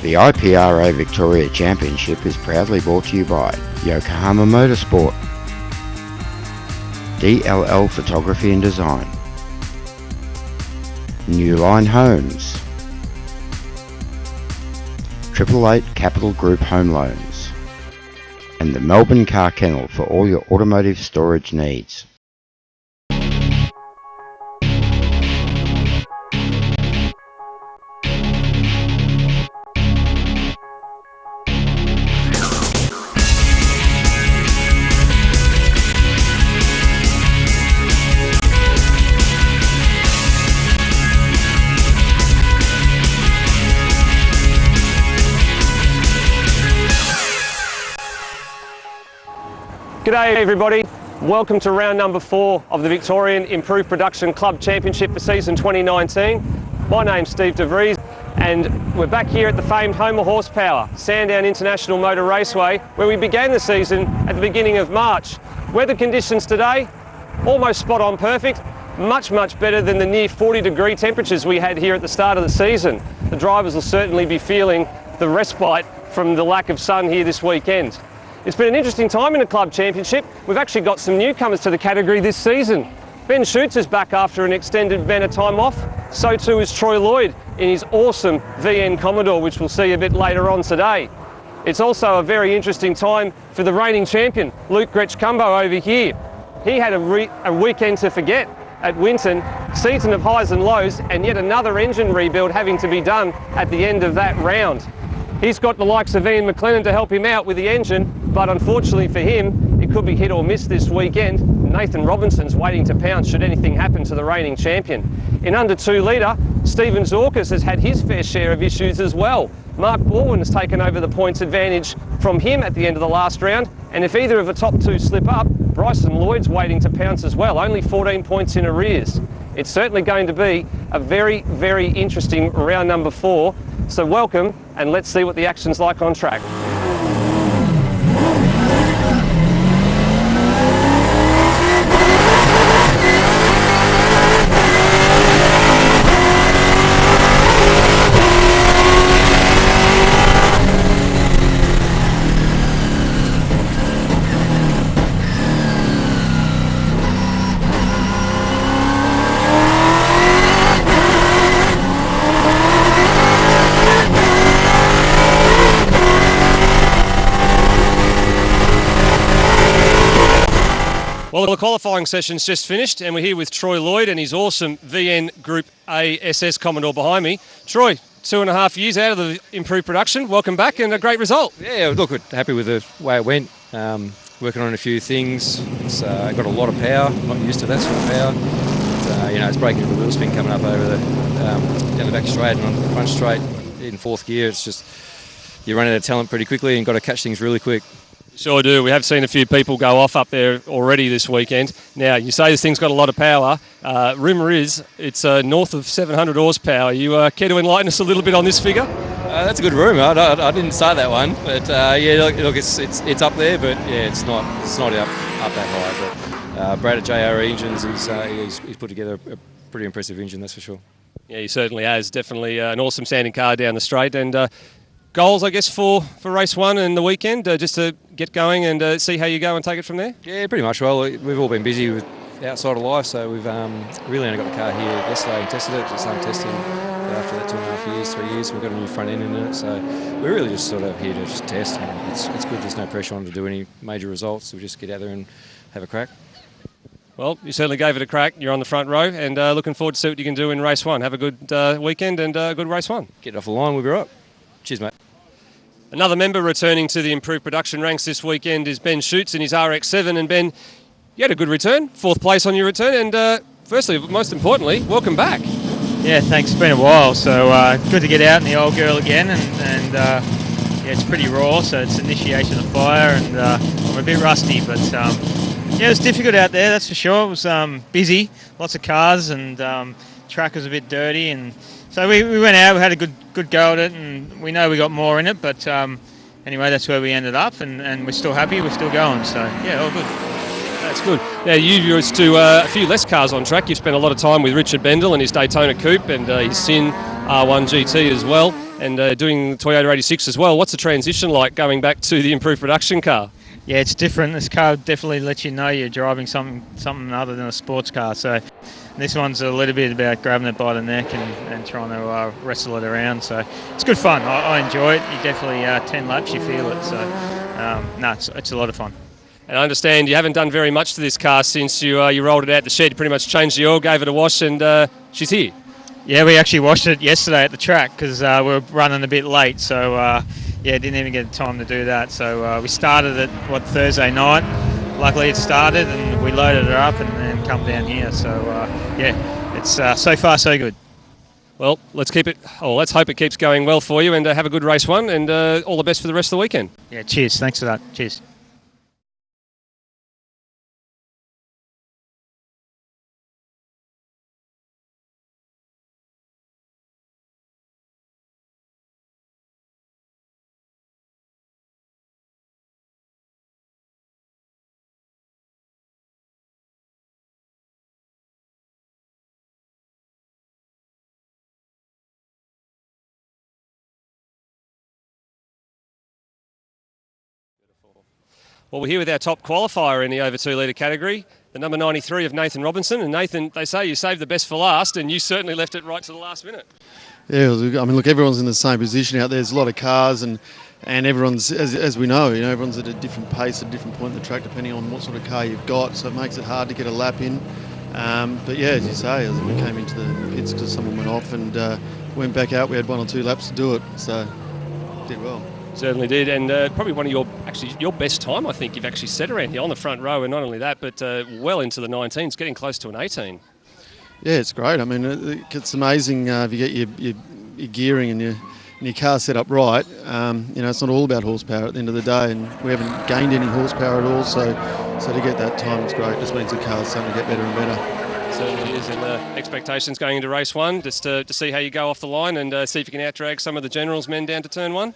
The IPRA Victoria Championship is proudly brought to you by Yokohama Motorsport, DLL Photography and Design, New Line Homes, 888 Capital Group Home Loans, and the Melbourne Car Kennel for all your automotive storage needs. G'day everybody, welcome to round number 4 of the Victorian Improved Production Club Championship for season 2019. My name's Steve Devries and we're back here at the famed home of horsepower, Sandown International Motor Raceway, where we began the season at the beginning of March. Weather conditions today, almost spot on perfect, much better than the near 40-degree temperatures we had here at the start of the season. The drivers will certainly be feeling the respite from the lack of sun here this weekend. It's been an interesting time in the Club Championship. We've actually got some newcomers to the category this season. Ben Schoots is back after an extended amount of time off. So too is Troy Lloyd in his awesome VN Commodore, which we'll see a bit later on today. It's also a very interesting time for the reigning champion, Grech-Cumbo over here. He had a weekend to forget at Winton, season of highs and lows, and yet another engine rebuild having to be done at the end of that round. He's got the likes of Ian McLennan to help him out with the engine, but unfortunately for him, it could be hit or miss this weekend. Nathan Robinson's waiting to pounce should anything happen to the reigning champion. In under 2 litre, Stephen Zourkas has had his fair share of issues as well. Mark Baldwin has taken over the points advantage from him at the end of the last round, and if either of the top 2 slip up, Bryson Lloyd's waiting to pounce as well, only 14 points in arrears. It's certainly going to be a very interesting round number 4. So welcome, and let's see what the action's like on track. Well, the qualifying session's just finished and we're here with Troy Lloyd and his awesome VN Group A SS Commodore behind me. Troy, 2.5 years out of the improved production. Welcome back and a great result. Yeah, look, we're happy with the way it went. Working on a few things. It's got a lot of power. Not used to that sort of power. But, it's breaking the wheel spin coming up over the down the back straight and on the front straight in 4th gear. It's just you run out of talent pretty quickly and got to catch things really quick. Sure do. We have seen a few people go off up there already this weekend. Now, you say this thing's got a lot of power. Rumour is it's north of 700 horsepower. You care to enlighten us a little bit on this figure? That's a good rumour. I didn't say that one, but look, it's up there, but yeah, it's not up that high. But Brad at JR Engines, he's put together a pretty impressive engine, that's for sure. Yeah, he certainly has. Definitely an awesome standing car down the straight. And goals, I guess, for race 1 and the weekend, just to get going and see how you go and take it from there? Yeah, pretty much. Well, we've all been busy with outside of life, so we've really only got the car here yesterday and tested it, just testing after that 2.5 years, 3 years. We've got a new front end in it, so we're really just sort of here to just test. And it's good, there's no pressure on to do any major results. We'll just get out there and have a crack. Well, you certainly gave it a crack. You're on the front row and looking forward to see what you can do in race 1. Have a good weekend and a good race 1. Get off the line, we'll be right. Cheers, mate. Another member returning to the improved production ranks this weekend is Ben Schoots in his RX7. And Ben, you had a good return, 4th place on your return. And firstly, most importantly, welcome back. Yeah, thanks. It's been a while, so good to get out in the old girl again. And it's pretty raw, so it's initiation of fire, and I'm a bit rusty, but it was difficult out there, that's for sure. It was busy, lots of cars, and track was a bit dirty, and so we went out, we had a good go at it, and we know we got more in it, but anyway, that's where we ended up, and we're still happy, we're still going, so yeah, all good. That's good. Now, you used to a few less cars on track. You've spent a lot of time with Richard Bendel and his Daytona Coupe and his Sin R1 GT as well. and doing the Toyota 86 as well. What's the transition like going back to the improved production car? Yeah, it's different. This car definitely lets you know you're driving something other than a sports car. So this one's a little bit about grabbing it by the neck and trying to wrestle it around. So it's good fun. I enjoy it. You definitely 10 laps, you feel it. So it's a lot of fun. And I understand you haven't done very much to this car since you rolled it out the shed. You pretty much changed the oil, gave it a wash, and she's here. Yeah, we actually washed it yesterday at the track because we were running a bit late. So didn't even get time to do that. So we started it Thursday night. Luckily it started and we loaded it up and then come down here. So it's so far so good. Well, let's hope it keeps going well for you, and have a good race one, and all the best for the rest of the weekend. Yeah, cheers. Thanks for that. Cheers. Well, we're here with our top qualifier in the over 2 litre category, the number 93 of Nathan Robinson. And Nathan, they say you saved the best for last, and you certainly left it right to the last minute. Yeah, I mean, look, everyone's in the same position out there. There's a lot of cars, and everyone's, as we know, everyone's at a different pace at a different point in the track, depending on what sort of car you've got. So it makes it hard to get a lap in. But yeah, as you say, as we came into the pits because someone went off and went back out, we had 1 or 2 laps to do it. So did well. Certainly did, and probably one of your best time, I think, you've actually set around here on the front row, and not only that, but well into the 19s, getting close to an 18. Yeah, it's great. I mean, it's amazing if you get your gearing and your car set up right. It's not all about horsepower at the end of the day, and we haven't gained any horsepower at all, so to get that time, it's great. It just means the car's starting to get better and better. Certainly is, and expectations going into race 1, just to see how you go off the line and see if you can out-drag some of the General's men down to turn 1.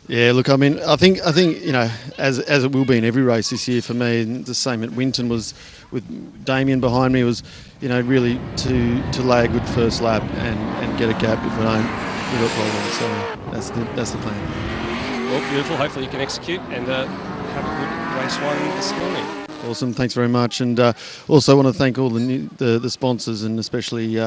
Yeah, look, I mean, I think as it will be in every race this year for me, and the same at Winton was with Damien behind me, was really to lay a good first lap and get a gap if we don't get a problem. So that's the plan. Well, beautiful. Hopefully you can execute and have a good race 1 this morning. Awesome, thanks very much, and also want to thank all the sponsors, and especially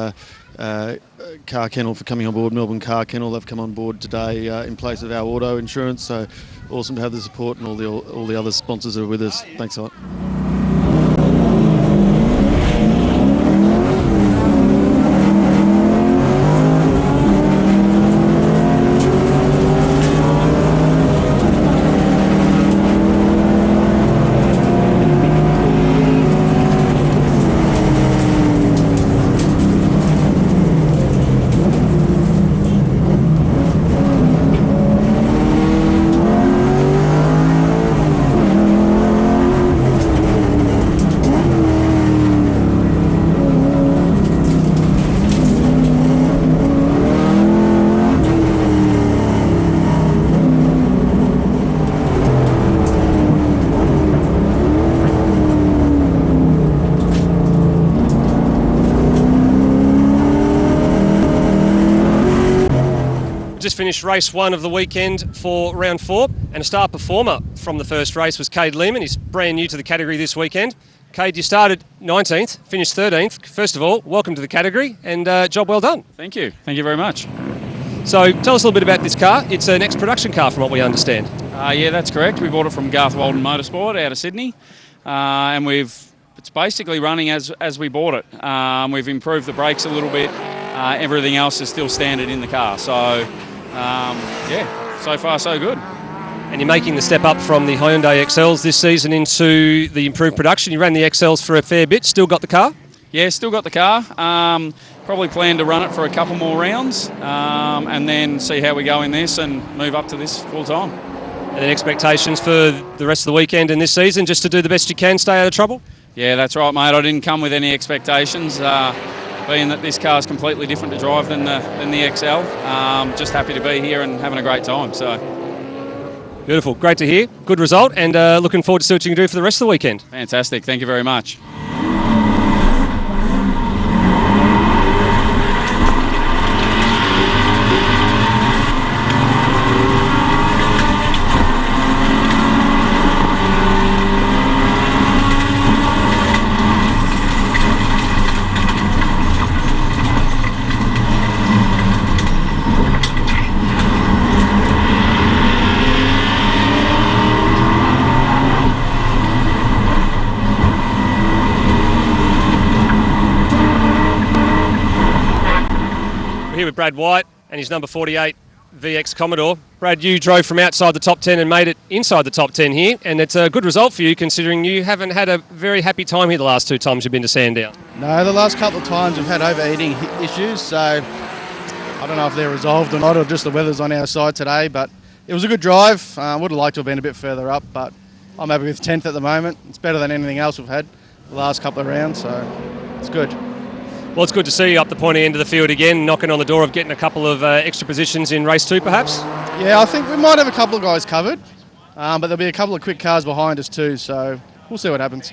Car Kennel for coming on board. Melbourne Car Kennel, they've come on board today in place of our auto insurance, so awesome to have the support, and all the other sponsors that are with us. Thanks a lot. Finished race 1 of the weekend for round 4, and a star performer from the first race was Kaide Lehmann. He's brand new to the category this weekend. Kaide, you started 19th, finished 13th. First of all, welcome to the category, and job well done. Thank you very much. So tell us a little bit about this car. It's an ex-production car from what we understand. Yeah, that's correct. We bought it from Garth Walden Motorsport out of Sydney, and it's basically running as we bought it. We've improved the brakes a little bit. Everything else is still standard in the car. So so far so good. And you're making the step up from the Hyundai XLs this season into the improved production. You ran the XLs for a fair bit, still got the car? Yeah, still got the car. Probably plan to run it for a couple more rounds and then see how we go in this and move up to this full time. And then expectations for the rest of the weekend and this season, just to do the best you can, stay out of trouble? Yeah, that's right, mate. I didn't come with any expectations. Being that this car is completely different to drive than the XL. Just happy to be here and having a great time. So beautiful, great to hear. Good result, and looking forward to see what you can do for the rest of the weekend. Fantastic, thank you very much. with Brad Wyatt and his number 48 VX Commodore. Brad, you drove from outside the top 10 and made it inside the top 10 here, and it's a good result for you considering you haven't had a very happy time here the last 2 times you've been to Sandown. No, the last couple of times we've had overeating issues, so I don't know if they're resolved or not, or just the weather's on our side today, but it was a good drive. Would have liked to have been a bit further up, but I'm happy with 10th at the moment. It's better than anything else we've had the last couple of rounds, so it's good. Well, it's good to see you up the pointy end of the field again, knocking on the door of getting a couple of extra positions in race 2 perhaps? Yeah, I think we might have a couple of guys covered, but there'll be a couple of quick cars behind us too, so we'll see what happens.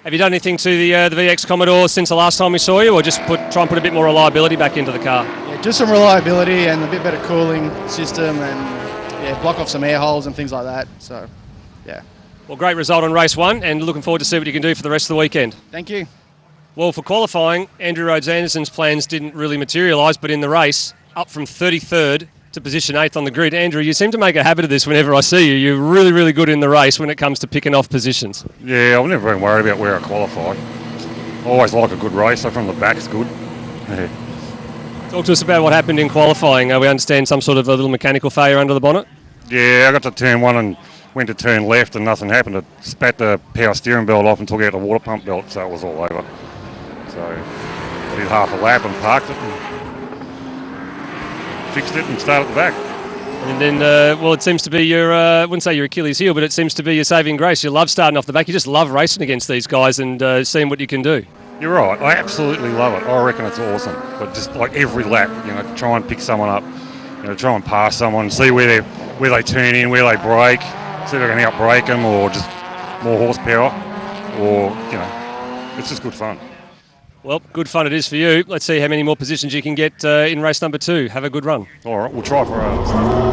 Have you done anything to the VX Commodore since the last time we saw you, or just try and put a bit more reliability back into the car? Yeah, just some reliability and a bit better cooling system, and block off some air holes and things like that, so yeah. Well, great result on race 1, and looking forward to see what you can do for the rest of the weekend. Thank you. Well, for qualifying, Andrew Rhodes-Anderson's plans didn't really materialise, but in the race, up from 33rd to position 8th on the grid. Andrew, you seem to make a habit of this whenever I see you. You're really, really good in the race when it comes to picking off positions. Yeah, I've never been worried about where I qualify. I always like a good race, so from the back's good. Yeah. Talk to us about what happened in qualifying. We understand some sort of a little mechanical failure under the bonnet? Yeah, I got to turn 1 and went to turn left and nothing happened. I spat the power steering belt off and took out the water pump belt, so it was all over. So I did half a lap and parked it and fixed it and started at the back. And then, well, it seems to be your, I wouldn't say your Achilles heel, but it seems to be your saving grace. You love starting off the back. You just love racing against these guys and seeing what you can do. You're right. I absolutely love it. I reckon it's awesome. But just like every lap, try and pick someone up, try and pass someone, see where they turn in, where they brake, see if I can out-brake them or just more horsepower or, it's just good fun. Well, good fun it is for you. Let's see how many more positions you can get in race number 2. Have a good run. All right, we'll try for ours.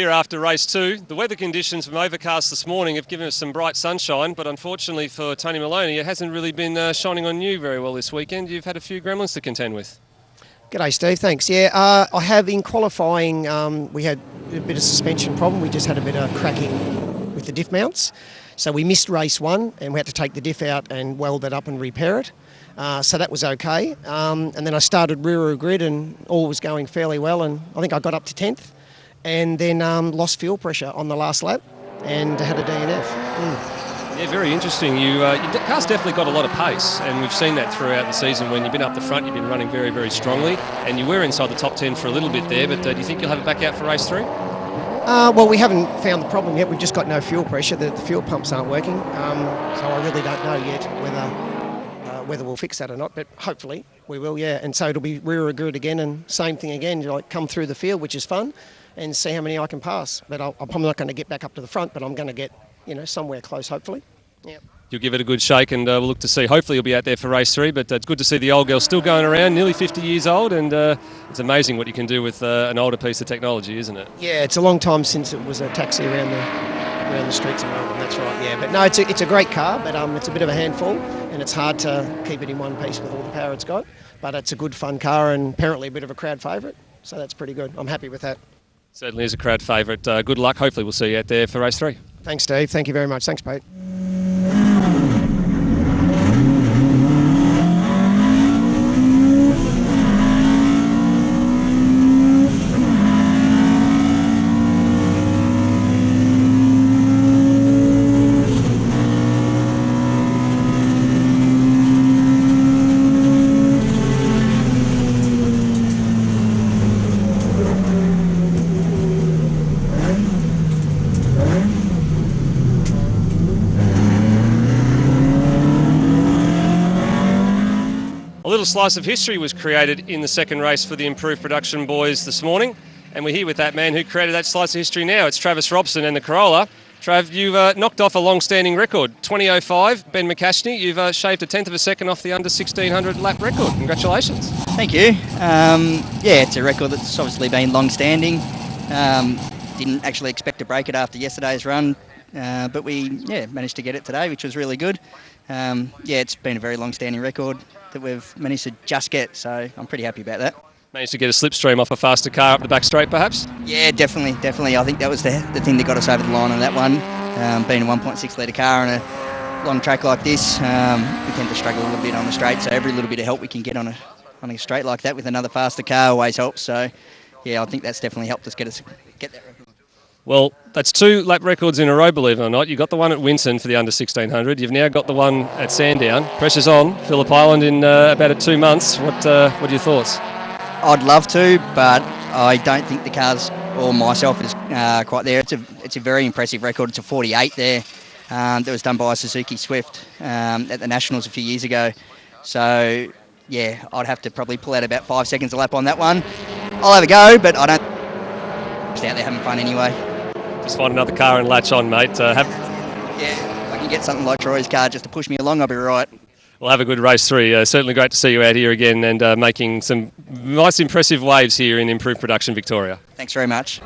After race 2, the weather conditions from overcast this morning have given us some bright sunshine, but unfortunately for Tony Moloney, it hasn't really been shining on you very well this weekend. You've had a few gremlins to contend with. G'day, Steve. Thanks. Yeah, I have in qualifying. We had a bit of suspension problem. We just had a bit of cracking with the diff mounts, so we missed race 1, and we had to take the diff out and weld it up and repair it. So that was okay. And then I started rear of grid, and all was going fairly well, and I think I got up to 10th. And then lost fuel pressure on the last lap and had a DNF. Yeah, very interesting. Your car's definitely got a lot of pace, and we've seen that throughout the season. When you've been up the front, you've been running very, very strongly, and you were inside the top 10 for a little bit there, but do you think you'll have it back out for race 3? Well, we haven't found the problem yet. We've just got no fuel pressure. The fuel pumps aren't working, so I really don't know yet whether we'll fix that or not, but hopefully we will, yeah. And so it'll be rear of grid again, and same thing again, come through the field, which is fun, and see how many I can pass. But I'm probably not going to get back up to the front, but I'm going to get, somewhere close, hopefully. Yeah. You'll give it a good shake, and we'll look to see. Hopefully you'll be out there for race 3, but it's good to see the old girl still going around, nearly 50 years old, and it's amazing what you can do with an older piece of technology, isn't it? Yeah, it's a long time since it was a taxi around the streets of Melbourne, that's right, yeah. But no, it's a great car, but it's a bit of a handful, and it's hard to keep it in one piece with all the power it's got. But it's a good, fun car, and apparently a bit of a crowd favourite, so that's pretty good. I'm happy with that. Certainly is a crowd favourite. Good luck. Hopefully we'll see you out there for race 3. Thanks, Steve. Thank you very much. Thanks, Pete. little slice of history was created in the second race for the improved production boys this morning, and we're here with that man who created that slice of history now. It's Travis Robson and the Corolla. Trav, you've knocked off a long-standing record, 20.05. Ben McCashney, you've shaved a tenth of a second off the under 1600 lap record. Congratulations. Thank you. Yeah, it's a record that's obviously been long-standing. Didn't actually expect to break it after yesterday's run, but we managed to get it today, which was really good. It's been a very long-standing record that we've managed to just get, so I'm pretty happy about that. Managed to get a slipstream off a faster car up the back straight, perhaps? Yeah, definitely. I think that was the thing that got us over the line on that one. Being a 1.6 litre car on a long track like this, we tend to struggle a little bit on the straight, so every little bit of help we can get on a straight like that with another faster car always helps. So, yeah, I think that's definitely helped us get that record. Well, that's 2 lap records in a row, believe it or not. You got the one at Winton for the under 1600. You've now got the one at Sandown. Pressure's on. Phillip Island in about 2 months. What are your thoughts? I'd love to, but I don't think the cars or myself is quite there. It's a very impressive record. It's a 48 there. That was done by a Suzuki Swift at the Nationals a few years ago. So, yeah, I'd have to probably pull out about 5 seconds a lap on that one. I'll have a go, but I don't. Just out there having fun anyway. Just find another car and latch on, mate. Yeah, if I can get something like Troy's car just to push me along, I'll be right. We'll have a good race 3. Certainly great to see you out here again and making some nice impressive waves here in Improved Production Victoria. Thanks very much.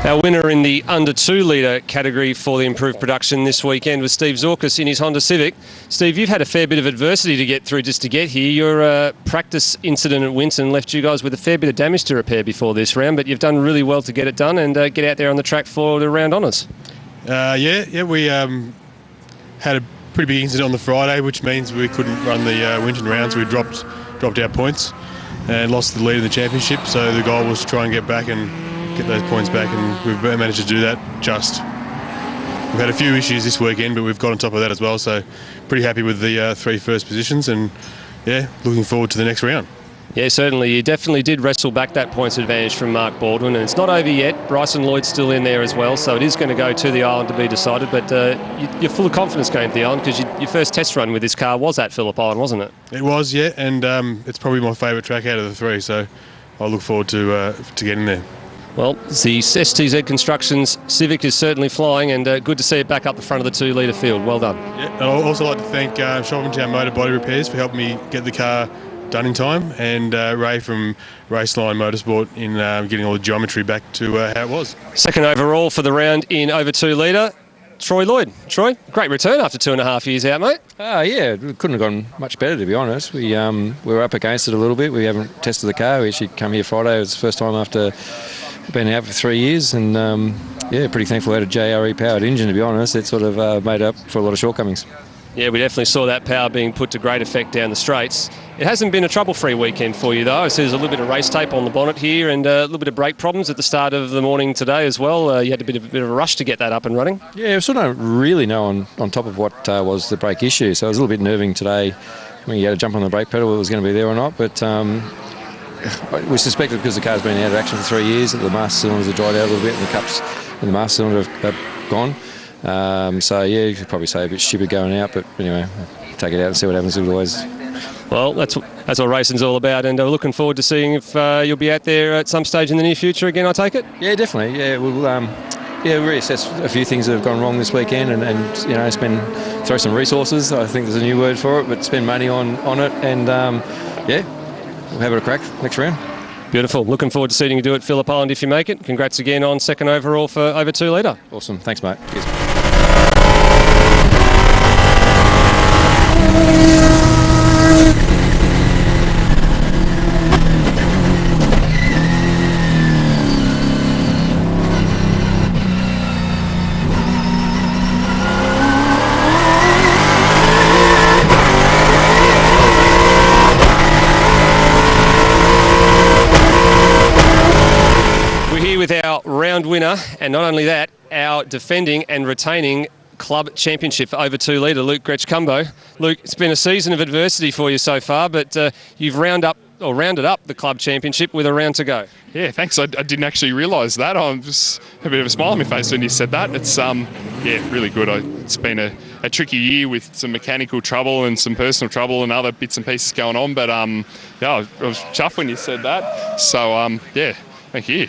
Our winner in the under 2 litre category for the improved production this weekend was Steve Zourkas in his Honda Civic. Steve, you've had a fair bit of adversity to get through just to get here. Your practice incident at Winton left you guys with a fair bit of damage to repair before this round, but you've done really well to get it done and get out there on the track for the round honours. We had a pretty big incident on the Friday, which means we couldn't run the Winton rounds. We dropped our points and lost the lead in the championship, so the goal was to try and get back and get those points back, and we've managed to do that just. We've had a few issues this weekend, but we've got on top of that as well, so pretty happy with the 3 first positions, and looking forward to the next round. Yeah, certainly. You definitely did wrestle back that points advantage from Mark Baldwin, and it's not over yet. Bryce and Lloyd's still in there as well, so it is going to go to the island to be decided, but you're full of confidence going to the island because your first test run with this car was at Phillip Island, wasn't it? It was, yeah, and it's probably my favourite track out of the 3, so I look forward to getting there. Well, the STZ Constructions Civic is certainly flying, and good to see it back up the front of the 2 litre field. Well done. Yeah, and I'd also like to thank Shopping Town Motor Body Repairs for helping me get the car done in time, and Ray from Raceline Motorsport in getting all the geometry back to how it was. Second overall for the round in over 2 litre, Troy Lloyd. Troy, great return after 2.5 years out, mate. It couldn't have gone much better, to be honest. We were up against it a little bit. We haven't tested the car. We actually come here Friday. It was the first time after been out for 3 years, and pretty thankful we had a JRE powered engine, to be honest. It sort of made up for a lot of shortcomings. Yeah, we definitely saw that power being put to great effect down the straights. It hasn't been a trouble-free weekend for you, though. I see there's a little bit of race tape on the bonnet here and a little bit of brake problems at the start of the morning today as well. You had a bit of a rush to get that up and running. Yeah, we sort of don't really know on top of what was the brake issue, so it was a little bit nerving today when you had to jump on the brake pedal, whether it was going to be there or not, but we suspected because the car's been out of action for 3 years that the master cylinders have dried out a little bit and the cups in the master cylinder have gone. You could probably say a bit stupid going out, but anyway, take it out and see what happens. Well, that's what racing's all about, and we're looking forward to seeing if you'll be out there at some stage in the near future again, I take it? Yeah, definitely. Yeah, we'll reassess a few things that have gone wrong this weekend, and you know, throw some resources. I think there's a new word for it, but spend money on it, and we'll have it a crack next round. Beautiful. Looking forward to seeing you do it, Phillip Island, if you make it. Congrats again on second overall for over 2 litre. Awesome. Thanks, mate. Cheers. With our round winner, and not only that, our defending and retaining club championship for over 2 litre, Luke Grech-Cumbo. Luke, it's been a season of adversity for you so far, but you've rounded up the club championship with a round to go. Yeah, thanks. I didn't actually realise that. I just had a bit of a smile on my face when you said that. It's really good. It's been a tricky year with some mechanical trouble and some personal trouble and other bits and pieces going on, but I was chuffed when you said that. So thank you.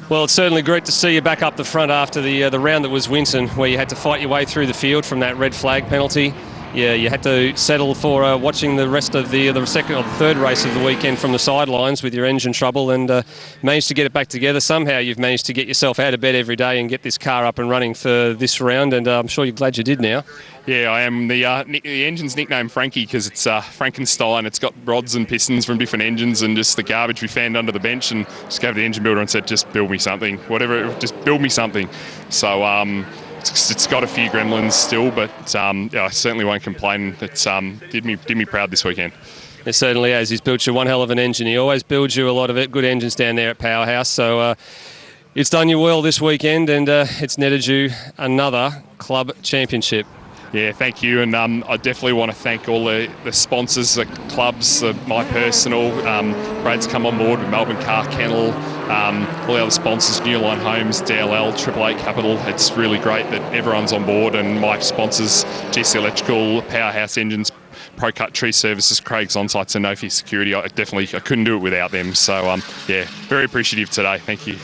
Well, it's certainly great to see you back up the front after the round that was Winton, where you had to fight your way through the field from that red flag penalty. Yeah, you had to settle for watching the rest of the second or the third race of the weekend from the sidelines with your engine trouble, and managed to get it back together. Somehow you've managed to get yourself out of bed every day and get this car up and running for this round, and I'm sure you're glad you did now. Yeah, I am. The engine's nicknamed Frankie because it's Frankenstein. It's got rods and pistons from different engines and just the garbage we found under the bench, and just gave the engine builder and said, just build me something. Whatever, just build me something. So it's got a few gremlins still, but I certainly won't complain. It did me proud this weekend. It certainly has. He's built you one hell of an engine. He always builds you a lot of good engines down there at Powerhouse. So it's done you well this weekend, and it's netted you another club championship. Yeah, thank you, and I definitely want to thank all the sponsors, the clubs, my personal. Brad's come on board with Melbourne Car Kennel, all the other sponsors, New Line Homes, DLL, 888 Capital. It's really great that everyone's on board, and my sponsors, GC Electrical, Powerhouse Engines, ProCut Tree Services, Craig's On-Sites and Nofi Security. I couldn't do it without them. So, very appreciative today. Thank you.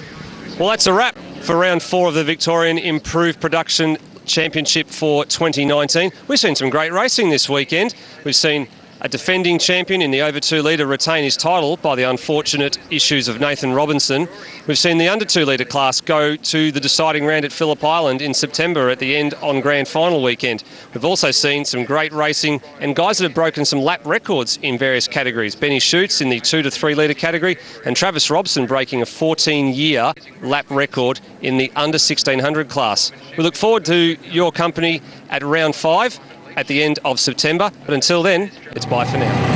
Well, that's a wrap for round 4 of the Victorian Improved Production Championship for 2019. We've seen some great racing this weekend. We've seen a defending champion in the over 2 litre retain his title by the unfortunate issues of Nathan Robinson. We've seen the under 2 litre class go to the deciding round at Phillip Island in September at the end on grand final weekend. We've also seen some great racing and guys that have broken some lap records in various categories. Ben Schoots in the 2 to 3 litre category, and Travis Robson breaking a 14-year lap record in the under 1600 class. We look forward to your company at round 5 at the end of September, but until then, it's bye for now.